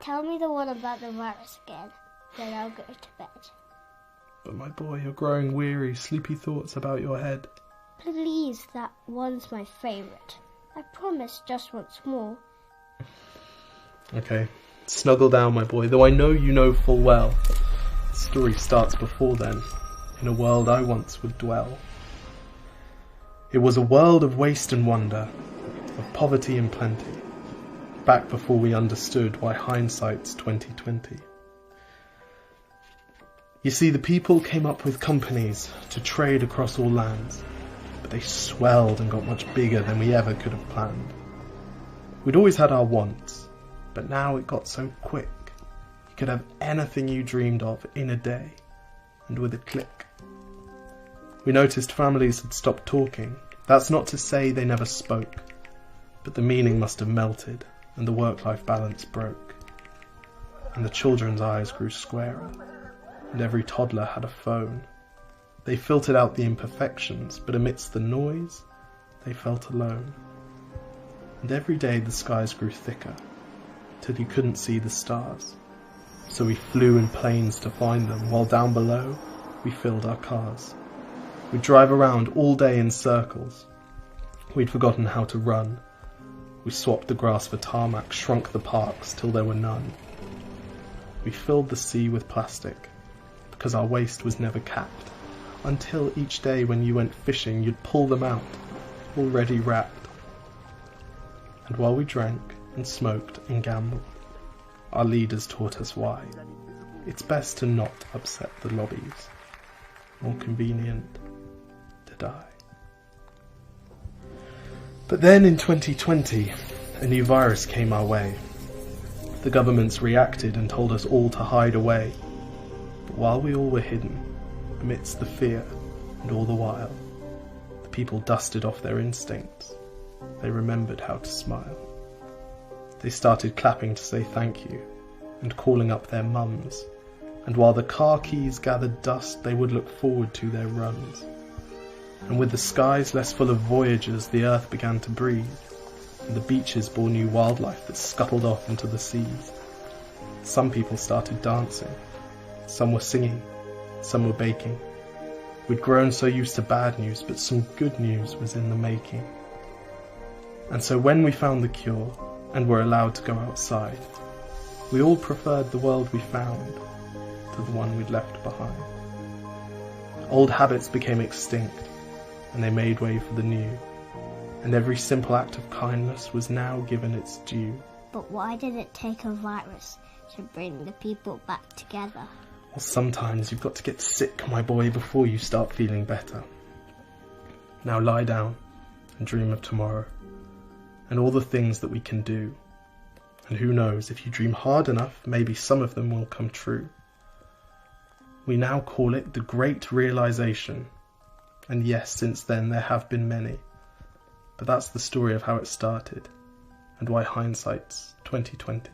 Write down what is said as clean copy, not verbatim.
Tell me the one about the virus again, then I'll go to bed. But my boy, you're growing weary, sleepy thoughts about your head. Please, that one's my favourite. I promise just once more. Okay, snuggle down, my boy, though I know you know full well. The story starts before then, in a world I once would dwell. It was a world of waste and wonder, of poverty and plenty, back before we understood why hindsight's 2020. You see, the people came up with companies to trade across all lands, but they swelled and got much bigger than we ever could have planned. We'd always had our wants, but now it got so quick. You could have anything you dreamed of in a day, and with a click. We noticed families had stopped talking. That's not to say they never spoke, but the meaning must have melted, and the work-life balance broke. And the children's eyes grew squarer, and every toddler had a phone. They filtered out the imperfections, but amidst the noise, they felt alone. And every day the skies grew thicker, till you couldn't see the stars. So we flew in planes to find them, while down below we filled our cars. We'd drive around all day in circles. We'd forgotten how to run. We swapped the grass for tarmac, shrunk the parks till there were none. We filled the sea with plastic, because our waste was never capped, until each day when you went fishing you'd pull them out, already wrapped. And while we drank and smoked and gambled, our leaders taught us why. It's best to not upset the lobbies. More convenient to die. But then in 2020, a new virus came our way. The governments reacted and told us all to hide away. But while we all were hidden, amidst the fear and all the while, the people dusted off their instincts. They remembered how to smile. They started clapping to say thank you and calling up their mums. And while the car keys gathered dust, they would look forward to their runs. And with the skies less full of voyagers, the earth began to breathe, and the beaches bore new wildlife that scuttled off into the seas. Some people started dancing, some were singing, some were baking. We'd grown so used to bad news, but some good news was in the making. And so when we found the cure, and were allowed to go outside, we all preferred the world we found to the one we'd left behind. Old habits became extinct, and they made way for the new, and every simple act of kindness was now given its due. But why did it take a virus to bring the people back together? Well, sometimes you've got to get sick, my boy, before you start feeling better. Now lie down and dream of tomorrow, and all the things that we can do. And who knows, if you dream hard enough, maybe some of them will come true. We now call it the Great Realization. And yes, since then there have been many. But that's the story of how it started, and why hindsight's 2020.